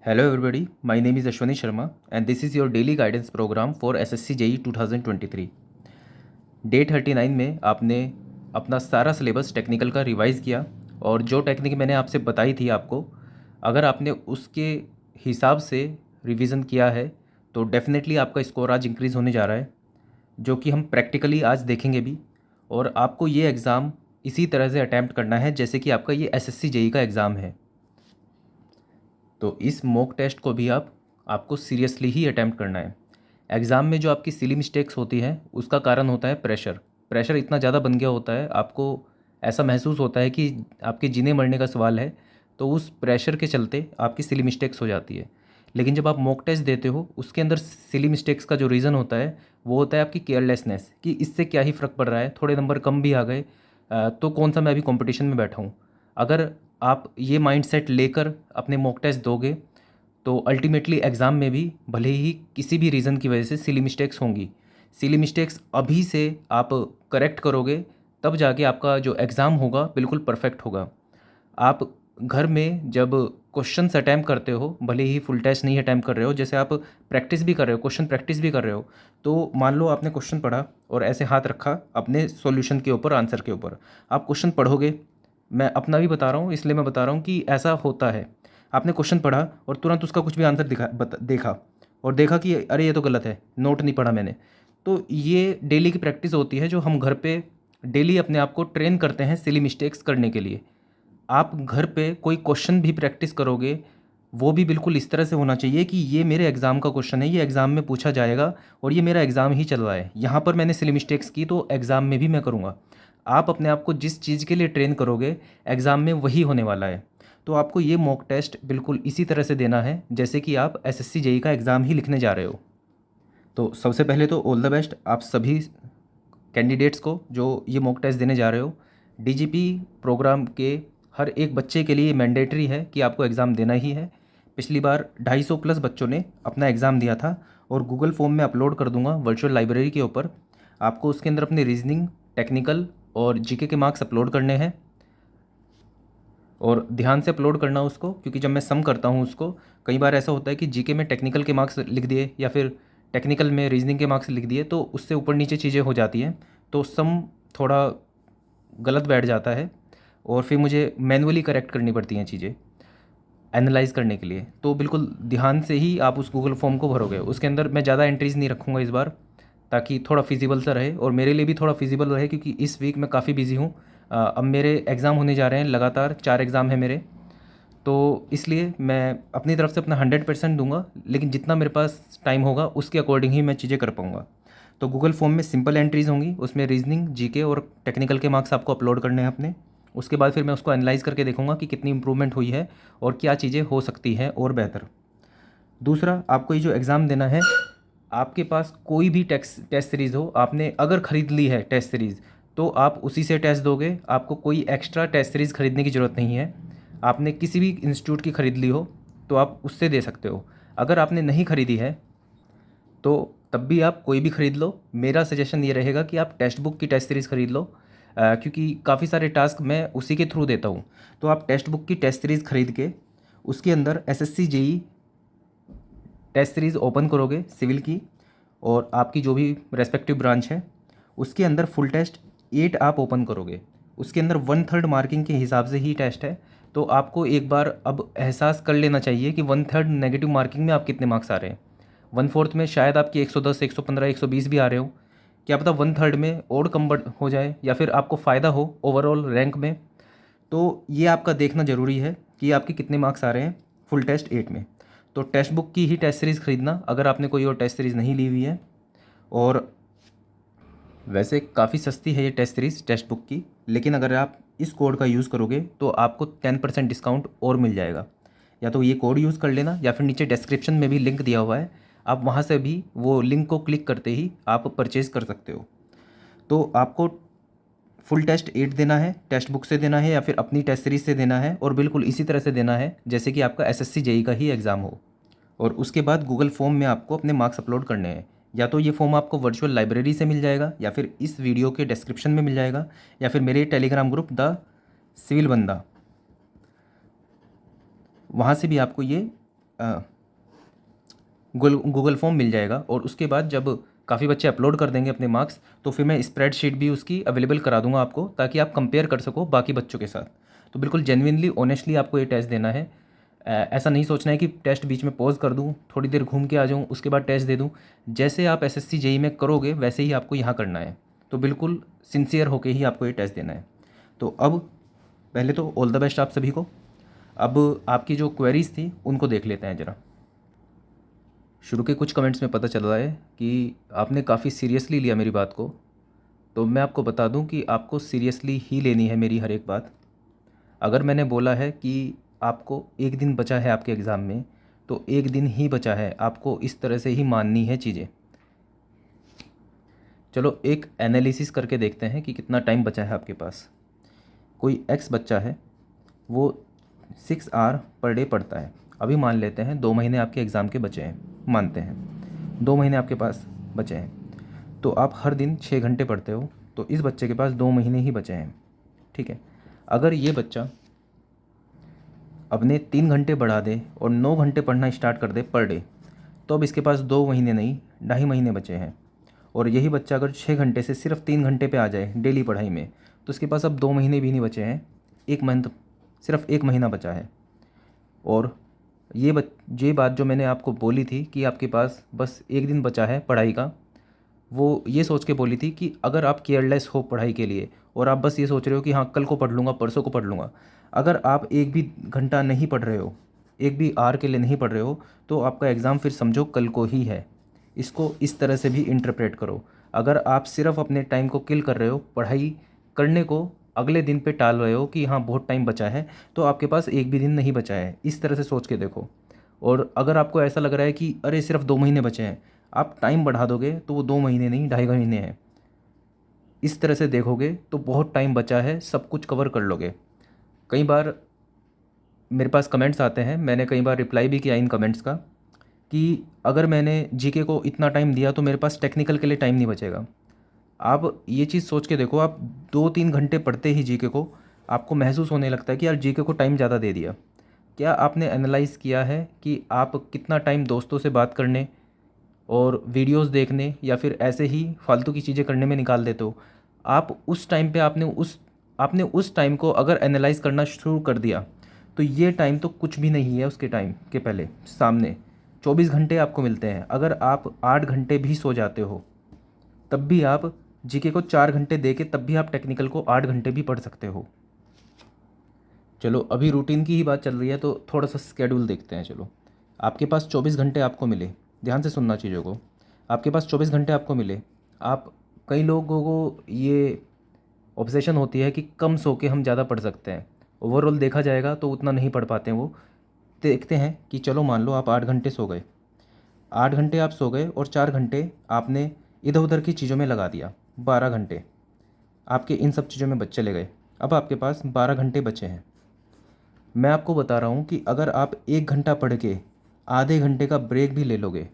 Hello everybody, my name is Ashwani Sharma and this is your daily guidance program for SSC JEE 2023। Day 39 में आपने अपना सारा syllabus technical का revise किया और जो टेक्निक मैंने आपसे बताई थी आपको, अगर आपने उसके हिसाब से रिवीजन किया है तो डेफिनेटली आपका स्कोर आज इंक्रीज़ होने जा रहा है, जो कि हम प्रैक्टिकली आज देखेंगे भी। और आपको ये एग्ज़ाम इसी तरह से अटैम्प्ट करना है जैसे कि आपका ये SSC JEE का एग्ज़ाम है। तो इस मॉक टेस्ट को भी आपको सीरियसली ही अटैम्प्ट करना है। एग्ज़ाम में जो आपकी सिली मिस्टेक्स होती हैं उसका कारण होता है प्रेशर इतना ज़्यादा बन गया होता है, आपको ऐसा महसूस होता है कि आपके जीने मरने का सवाल है, तो उस प्रेशर के चलते आपकी सिली मिस्टेक्स हो जाती है। लेकिन जब आप मॉक टेस्ट देते हो उसके अंदर सिली मिस्टेक्स का जो रीज़न होता है वो होता है आपकी केयरलेसनेस, कि इससे क्या ही फ़र्क पड़ रहा है, थोड़े नंबर कम भी आ गए तो कौन सा मैं अभी कंपटीशन में बैठा हूँ। अगर आप ये माइंडसेट लेकर अपने मॉक टेस्ट दोगे तो अल्टीमेटली एग्ज़ाम में भी भले ही किसी भी रीज़न की वजह से सिली मिस्टेक्स होंगी, सिली मिस्टेक्स अभी से आप करेक्ट करोगे तब जाके आपका जो एग्ज़ाम होगा बिल्कुल परफेक्ट होगा। आप घर में जब क्वेश्चंस अटैम्प्ट करते हो, भले ही फुल टेस्ट नहीं अटैम्प्ट कर रहे हो, जैसे आप प्रैक्टिस भी कर रहे हो, क्वेश्चन प्रैक्टिस भी कर रहे हो, तो मान लो आपने क्वेश्चन पढ़ा और ऐसे हाथ रखा अपने सॉल्यूशन के ऊपर, आंसर के ऊपर, आप क्वेश्चन पढ़ोगे। मैं अपना भी बता रहा हूँ इसलिए मैं बता रहा हूँ कि ऐसा होता है। आपने क्वेश्चन पढ़ा और तुरंत उसका कुछ भी आंसर देखा और देखा कि अरे ये तो गलत है, नोट नहीं पढ़ा मैंने। तो ये डेली की प्रैक्टिस होती है जो हम घर पे डेली अपने आप को ट्रेन करते हैं सिली मिस्टेक्स करने के लिए। आप घर पे कोई क्वेश्चन भी प्रैक्टिस करोगे, वो भी बिल्कुल इस तरह से होना चाहिए कि ये मेरे एग्ज़ाम का क्वेश्चन है, ये एग्ज़ाम में पूछा जाएगा और ये मेरा एग्ज़ाम ही चल रहा है। यहाँ पर मैंने सिली मिस्टेक्स की तो एग्ज़ाम में भी मैं करूँगा। आप अपने आप को जिस चीज़ के लिए ट्रेन करोगे, एग्ज़ाम में वही होने वाला है। तो आपको ये मॉक टेस्ट बिल्कुल इसी तरह से देना है जैसे कि आप SSC JEE का एग्ज़ाम ही लिखने जा रहे हो। तो सबसे पहले तो ऑल द बेस्ट आप सभी कैंडिडेट्स को जो ये मॉक टेस्ट देने जा रहे हो। DGP प्रोग्राम के हर एक बच्चे के लिए मैंडेटरी है कि आपको एग्ज़ाम देना ही है। पिछली बार 250 प्लस बच्चों ने अपना एग्ज़ाम दिया था और गूगल फॉर्म में अपलोड कर दूंगा वर्चुअल लाइब्रेरी के ऊपर। आपको उसके अंदर अपने रीजनिंग, टेक्निकल और जीके के मार्क्स अपलोड करने हैं और ध्यान से अपलोड करना उसको, क्योंकि जब मैं सम करता हूँ उसको, कई बार ऐसा होता है कि जीके में टेक्निकल के मार्क्स लिख दिए या फिर टेक्निकल में रीजनिंग के मार्क्स लिख दिए तो उससे ऊपर नीचे चीज़ें हो जाती हैं, तो सम थोड़ा गलत बैठ जाता है और फिर मुझे मैनुअली करेक्ट करनी पड़ती हैं चीज़ें एनालाइज़ करने के लिए। तो बिल्कुल ध्यान से ही आप उस गूगल फॉर्म को भरोगे। उसके अंदर मैं ज़्यादा एंट्रीज़ नहीं रखूँगा इस बार, ताकि थोड़ा फिजिबल सा रहे और मेरे लिए भी थोड़ा फिजिबल रहे, क्योंकि इस वीक मैं काफ़ी बिजी हूँ। अब मेरे एग्ज़ाम होने जा रहे हैं, लगातार 4 एग्ज़ाम हैं मेरे, तो इसलिए मैं अपनी तरफ से अपना 100% दूंगा, लेकिन जितना मेरे पास टाइम होगा उसके अकॉर्डिंग ही मैं चीज़ें कर पाऊँगा। तो गूगल फॉर्म में सिंपल एंट्रीज़ होंगी, उसमें रीजनिंग, जीके और टेक्निकल के मार्क्स आपको अपलोड करने हैं अपने। उसके बाद फिर मैं उसको एनालाइज़ करके देखूंगा कि कितनी इंप्रूवमेंट हुई है और क्या चीज़ें हो सकती हैं और बेहतर। दूसरा, आपको ये जो एग्ज़ाम देना है, आपके पास कोई भी टेस्ट सीरीज़ हो, आपने अगर ख़रीद ली है टेस्ट सीरीज़ तो आप उसी से टेस्ट दोगे। आपको कोई एक्स्ट्रा टेस्ट सीरीज़ ख़रीदने की ज़रूरत नहीं है। आपने किसी भी इंस्टीट्यूट की ख़रीद ली हो तो आप उससे दे सकते हो। अगर आपने नहीं ख़रीदी है तो तब भी आप कोई भी ख़रीद लो। मेरा सजेशन ये रहेगा कि आप टेक्स्ट बुक की टेस्ट सीरीज़ ख़रीद लो, क्योंकि काफ़ी सारे टास्क मैं उसी के थ्रू देता हूँ। तो आप टेक्स्ट बुक की टेस्ट सीरीज़ ख़रीद के उसके अंदर SSC JEE test series open करोगे सिविल की, और आपकी जो भी रेस्पेक्टिव ब्रांच है उसके अंदर फुल टेस्ट 8 आप ओपन करोगे। उसके अंदर 1/3 मार्किंग के हिसाब से ही टेस्ट है, तो आपको एक बार अब एहसास कर लेना चाहिए कि 1/3 नेगेटिव मार्किंग में आप कितने मार्क्स आ रहे हैं। 1/4 में शायद आपकी 110, 115, 120 भी आ रहे हो, क्या पता 1/3 में और कम हो जाए या फिर आपको फ़ायदा हो ओवरऑल रैंक में। तो ये आपका देखना ज़रूरी है कि आपके कितने मार्क्स आ रहे हैं फुल टेस्ट 8 में। तो टेक्स्ट बुक की ही टेस्ट सीरीज़ ख़रीदना अगर आपने कोई और टेस्ट सीरीज़ नहीं ली हुई है। और वैसे काफ़ी सस्ती है ये टेस्ट सीरीज़ टेक्स्ट बुक की, लेकिन अगर आप इस कोड का यूज़ करोगे तो आपको 10% डिस्काउंट और मिल जाएगा। या तो ये कोड यूज़ कर लेना या फिर नीचे डिस्क्रिप्शन में भी लिंक दिया हुआ है, आप वहाँ से भी वो लिंक को क्लिक करते ही आप परचेज़ कर सकते हो। तो आपको फुल टेस्ट 8 देना है, टेक्स्ट बुक से देना है या फिर अपनी टेस्ट सीरीज़ से देना है, और बिल्कुल इसी तरह से देना है जैसे कि आपका SSC JEE का ही एग्ज़ाम हो। और उसके बाद गूगल फॉर्म में आपको अपने मार्क्स अपलोड करने हैं। या तो ये फॉर्म आपको वर्चुअल लाइब्रेरी से मिल जाएगा या फिर इस वीडियो के डिस्क्रिप्शन में मिल जाएगा या फिर मेरे टेलीग्राम ग्रुप द सिविल बंदा, वहाँ से भी आपको ये गूगल फॉर्म मिल जाएगा। और उसके बाद जब काफ़ी बच्चे अपलोड कर देंगे अपने मार्क्स, तो फिर मैं स्प्रेडशीट भी उसकी अवेलेबल करा दूंगा आपको, ताकि आप कंपेयर कर सको बाकी बच्चों के साथ। तो बिल्कुल जेन्युइनली ऑनेस्टली आपको ये टेस्ट देना है। ऐसा नहीं सोचना है कि टेस्ट बीच में पॉज कर दूं, थोड़ी देर घूम के आ जाऊं, उसके बाद टेस्ट दे दूं। जैसे आप एसएससी जेई में करोगे वैसे ही आपको यहाँ करना है। तो बिल्कुल सिंसियर होके ही आपको ये टेस्ट देना है। तो अब पहले तो ऑल द बेस्ट आप सभी को। अब आपकी जो क्वेरीज थी उनको देख लेते हैं ज़रा। शुरू के कुछ कमेंट्स में पता चल रहा है कि आपने काफ़ी सीरियसली लिया मेरी बात को। तो मैं आपको बता दूं कि आपको सीरियसली ही लेनी है मेरी हर एक बात। अगर मैंने बोला है कि आपको एक दिन बचा है आपके एग्ज़ाम में, तो एक दिन ही बचा है, आपको इस तरह से ही माननी है चीज़ें। चलो एक एनालिसिस करके देखते हैं कि कितना टाइम बचा है आपके पास। कोई एक्स बच्चा है, वो 6 आवर पर डे पढ़ता है। अभी मान लेते हैं 2 महीने आपके एग्ज़ाम के बचे हैं, मानते हैं 2 महीने आपके पास बचे हैं। तो आप हर दिन 6 घंटे पढ़ते हो, तो इस बच्चे के पास 2 महीने ही बचे हैं। ठीक है, अगर ये बच्चा अपने 3 घंटे बढ़ा दे और 9 घंटे पढ़ना स्टार्ट कर दे पर डे, तो अब इसके पास 2 महीने नहीं 2.5 महीने बचे हैं। और यही बच्चा अगर 6 घंटे से सिर्फ 3 घंटे पे आ जाए डेली पढ़ाई में, तो इसके पास अब 2 महीने भी नहीं बचे हैं, 1 मंथ, सिर्फ 1 महीना बचा है। और ये बात जो मैंने आपको बोली थी कि आपके पास बस एक दिन बचा है पढ़ाई का, वो ये सोच के बोली थी कि अगर आप केयरलेस हो पढ़ाई के लिए और आप बस ये सोच रहे हो कि हाँ कल को पढ़ लूँगा, परसों को पढ़ लूँगा, अगर आप एक भी घंटा नहीं पढ़ रहे हो, एक भी आवर के लिए नहीं पढ़ रहे हो, तो आपका एग्ज़ाम फिर समझो कल को ही है। इसको इस तरह से भी इंटरप्रेट करो। अगर आप सिर्फ अपने टाइम को किल कर रहे हो, पढ़ाई करने को अगले दिन पे टाल रहे हो कि हाँ बहुत टाइम बचा है, तो आपके पास एक भी दिन नहीं बचा है, इस तरह से सोच के देखो। और अगर आपको ऐसा लग रहा है कि अरे सिर्फ 2 महीने बचे हैं, आप टाइम बढ़ा दोगे तो वो 2 महीने नहीं 2.5 महीने हैं। इस तरह से देखोगे तो बहुत टाइम बचा है, सब कुछ कवर कर लोगे। कई बार मेरे पास कमेंट्स आते हैं, मैंने कई बार रिप्लाई भी किया इन कमेंट्स का, कि अगर मैंने जीके को इतना टाइम दिया तो मेरे पास टेक्निकल के लिए टाइम नहीं बचेगा। आप ये चीज़ सोच के देखो, आप 2-3 घंटे पढ़ते ही जीके को आपको महसूस होने लगता है कि यार जीके को टाइम ज़्यादा दे दिया। क्या आपने एनालाइज़ किया है कि आप कितना टाइम दोस्तों से बात करने और वीडियोस देखने या फिर ऐसे ही फालतू की चीज़ें करने में निकाल देते हो? आप उस टाइम पे आपने उस टाइम को अगर एनालाइज़ करना शुरू कर दिया, तो ये टाइम तो कुछ भी नहीं है उसके टाइम के पहले सामने। 24 घंटे आपको मिलते हैं। अगर आप 8 घंटे भी सो जाते हो, तब भी आप जीके को 4 घंटे दे के तब भी आप टेक्निकल को 8 घंटे भी पढ़ सकते हो। चलो अभी रूटीन की ही बात चल रही है तो थोड़ा सा स्केड्यूल देखते हैं। चलो, आपके पास 24 घंटे आपको मिले, ध्यान से सुनना चीज़ों को। आपके पास 24 घंटे आपको मिले, आप कई लोगों को ये ऑब्सेशन होती है कि कम सो के हम ज़्यादा पढ़ सकते हैं। ओवरऑल देखा जाएगा तो उतना नहीं पढ़ पाते हैं वो। देखते हैं कि चलो मान लो आप 8 घंटे सो गए, 8 घंटे आप सो गए और 4 घंटे आपने इधर उधर की चीज़ों में लगा दिया, 12 घंटे आपके इन सब चीज़ों में चले गए। अब आपके पास 12 घंटे बचे हैं। मैं आपको बता रहा हूँ कि अगर आप 1 घंटा पढ़ के आधे घंटे का ब्रेक भी ले लोगे,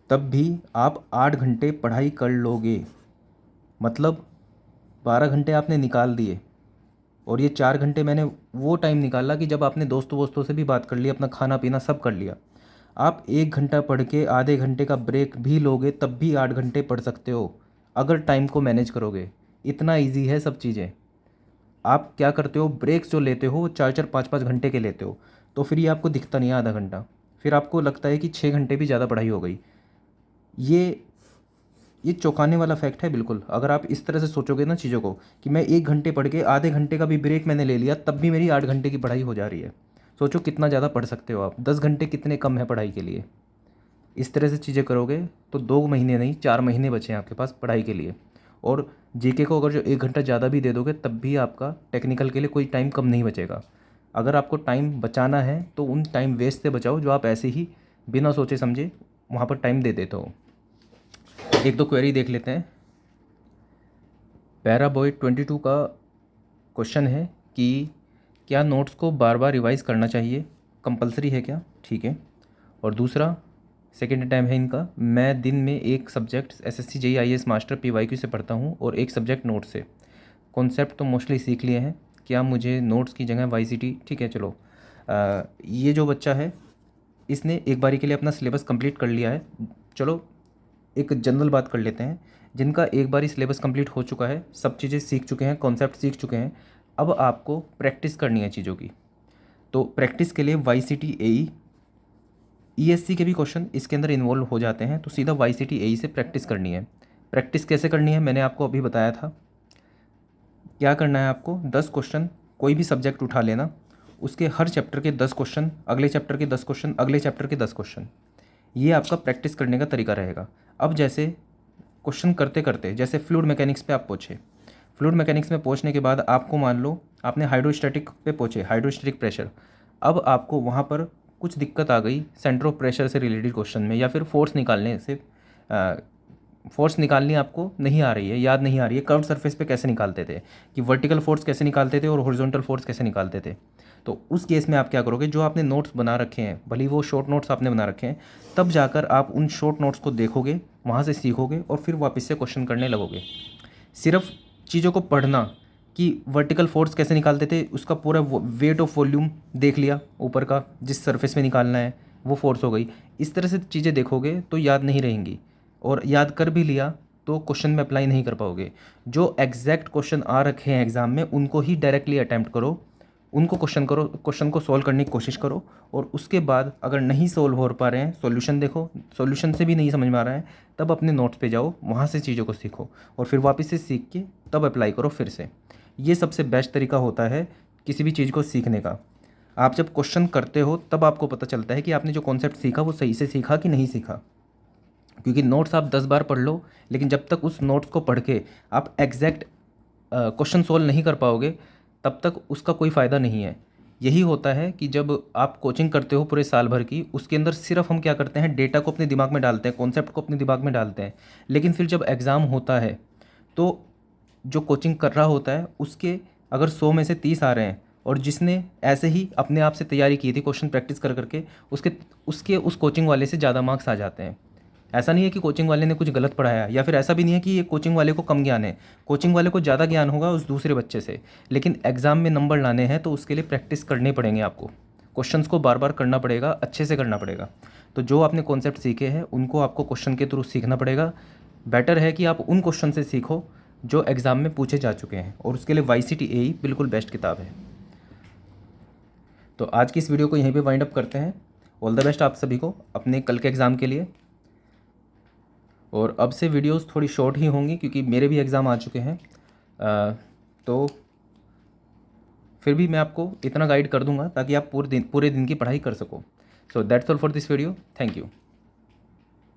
तब भी आप 8 घंटे पढ़ाई कर लोगे। मतलब 12 घंटे आपने निकाल दिए और ये 4 घंटे मैंने वो टाइम निकाला कि जब आपने दोस्तों वोस्तों से भी बात कर ली, अपना खाना पीना सब कर लिया। आप 1 घंटा पढ़ के आधे घंटे का ब्रेक भी लोगे, तब भी 8 घंटे पढ़ सकते हो अगर टाइम को मैनेज करोगे। इतना ईजी है सब चीज़ें। आप क्या करते हो, ब्रेक्स जो लेते हो 4-4 5-5 घंटे के लेते हो, तो फिर ये आपको दिखता नहीं है आधा घंटा, फिर आपको लगता है कि 6 घंटे भी ज़्यादा पढ़ाई हो गई। ये ये चौंकाने वाला फैक्ट है बिल्कुल। अगर आप इस तरह से सोचोगे ना चीज़ों को कि मैं 1 घंटे पढ़ के आधे घंटे का भी ब्रेक मैंने ले लिया, तब भी मेरी 8 घंटे की पढ़ाई हो जा रही है। सोचो कितना ज़्यादा पढ़ सकते हो आप, 10 घंटे कितने कम है पढ़ाई के लिए। इस तरह से चीज़ें करोगे तो 2 महीने नहीं 4 महीने बचे हैं आपके पास पढ़ाई के लिए। और जीके को अगर जो 1 घंटा ज़्यादा भी दे दोगे, तब भी आपका टेक्निकल के लिए कोई टाइम कम नहीं बचेगा। अगर आपको टाइम बचाना है तो उन टाइम वेस्ट से बचाओ जो आप ऐसे ही बिना सोचे समझे वहाँ पर टाइम दे देते हो। एक दो क्वेरी देख लेते हैं। पैरा बॉय 22 का क्वेश्चन है कि क्या नोट्स को बार बार रिवाइज़ करना चाहिए, कंपलसरी है क्या? ठीक है। और दूसरा सेकेंड टाइम है इनका, मैं दिन में एक subject SSC JEE IAS master PYQ से पढ़ता हूँ और एक सब्जेक्ट नोट से। कॉन्सेप्ट तो मोस्टली सीख लिए हैं, क्या मुझे नोट्स की जगह वाईसीटी? ठीक है चलो, ये जो बच्चा है इसने एक बारी के लिए अपना सिलेबस कंप्लीट कर लिया है। चलो एक जनरल बात कर लेते हैं, जिनका एक बारी सिलेबस कंप्लीट हो चुका है, सब चीज़ें सीख चुके हैं, कॉन्सेप्ट सीख चुके हैं, अब आपको प्रैक्टिस करनी है चीज़ों की। तो प्रैक्टिस के लिए YCT AE ESC के भी क्वेश्चन इसके अंदर इन्वॉल्व हो जाते हैं, तो सीधा YCT AE से प्रैक्टिस करनी है। प्रैक्टिस कैसे करनी है मैंने आपको अभी बताया था। क्या करना है आपको, 10 क्वेश्चन कोई भी सब्जेक्ट उठा लेना, उसके हर चैप्टर के 10 क्वेश्चन, अगले चैप्टर के 10 क्वेश्चन, अगले चैप्टर के 10 क्वेश्चन, ये आपका प्रैक्टिस करने का तरीका रहेगा। अब जैसे क्वेश्चन करते करते जैसे फ्लूइड मैकेनिक्स पे आप पहुँचे, फ्लूइड मैकेनिक्स में पहुँचने के बाद आपको मान लो आपने हाइड्रोस्टैटिक पे पहुँचे, हाइड्रोस्टैटिक प्रेशर, अब आपको वहाँ पर कुछ दिक्कत आ गई सेंटर ऑफ प्रेशर से रिलेटेड क्वेश्चन में, या फिर फोर्स निकालने से फोर्स निकालनी आपको नहीं आ रही है, याद नहीं आ रही है कर्व सरफेस पे कैसे निकालते थे, कि वर्टिकल फोर्स कैसे निकालते थे और हॉरिजॉन्टल फोर्स कैसे निकालते थे। तो उस केस में आप क्या करोगे, जो आपने नोट्स बना रखे हैं, भले ही वो शॉर्ट नोट्स आपने बना रखे हैं, तब जाकर आप उन शॉर्ट नोट्स को देखोगे, वहाँ से सीखोगे और फिर वापस से क्वेश्चन करने लगोगे। सिर्फ चीज़ों को पढ़ना कि वर्टिकल फोर्स कैसे निकालते थे, उसका पूरा वेट ऑफ वॉल्यूम देख लिया, ऊपर का जिस सरफेस में निकालना है वो फोर्स हो गई, इस तरह से चीज़ें देखोगे तो याद नहीं रहेंगी, और याद कर भी लिया तो क्वेश्चन में अप्लाई नहीं कर पाओगे। जो एग्जैक्ट क्वेश्चन आ रखे हैं एग्ज़ाम में उनको ही डायरेक्टली अटैम्प्ट करो, उनको क्वेश्चन करो, क्वेश्चन को सॉल्व करने की कोशिश करो, और उसके बाद अगर नहीं सॉल्व हो पा रहे हैं सॉल्यूशन देखो, सॉल्यूशन से भी नहीं समझ में आ रहा है तब अपने नोट्स पे जाओ, वहाँ से चीज़ों को सीखो और फिर वापस से सीख के तब अप्लाई करो फिर से। ये सबसे बेस्ट तरीका होता है किसी भी चीज़ को सीखने का। आप जब क्वेश्चन करते हो तब आपको पता चलता है कि आपने जो कॉन्सेप्ट सीखा वो सही से सीखा कि नहीं सीखा, क्योंकि नोट्स आप 10 बार पढ़ लो, लेकिन जब तक उस नोट्स को पढ़ के आप एग्जैक्ट क्वेश्चन सॉल्व नहीं कर पाओगे तब तक उसका कोई फ़ायदा नहीं है। यही होता है कि जब आप कोचिंग करते हो पूरे साल भर की, उसके अंदर सिर्फ हम क्या करते हैं, डेटा को अपने दिमाग में डालते हैं, कॉन्सेप्ट को अपने दिमाग में डालते हैं, लेकिन फिर जब एग्ज़ाम होता है तो जो कोचिंग कर रहा होता है उसके अगर 100 में से 30 आ रहे हैं, और जिसने ऐसे ही अपने आप से तैयारी की थी क्वेश्चन प्रैक्टिस कर करके, उसके उसके उस कोचिंग वाले से ज़्यादा मार्क्स आ जाते हैं। ऐसा नहीं है कि कोचिंग वाले ने कुछ गलत पढ़ाया, या फिर ऐसा भी नहीं है कि ये कोचिंग वाले को कम ज्ञान है, कोचिंग वाले को ज़्यादा ज्ञान होगा उस दूसरे बच्चे से, लेकिन एग्ज़ाम में नंबर लाने हैं तो उसके लिए प्रैक्टिस करने पड़ेंगे आपको, क्वेश्चंस को बार बार करना पड़ेगा, अच्छे से करना पड़ेगा। तो जो आपने कॉन्सेप्ट सीखे हैं उनको आपको क्वेश्चन के थ्रू सीखना पड़ेगा। बेटर है कि आप उन क्वेश्चन से सीखो जो एग्ज़ाम में पूछे जा चुके हैं, और उसके लिए YCT AE बिल्कुल बेस्ट किताब है। तो आज की इस वीडियो को यहीं पे वाइंड अप करते हैं। ऑल द बेस्ट आप सभी को अपने कल के एग्ज़ाम के लिए। और अब से वीडियोस थोड़ी शॉर्ट ही होंगी क्योंकि मेरे भी एग्ज़ाम आ चुके हैं, तो फिर भी मैं आपको इतना गाइड कर दूंगा ताकि आप पूरे दिन की पढ़ाई कर सको। So that's all for this video. Thank you.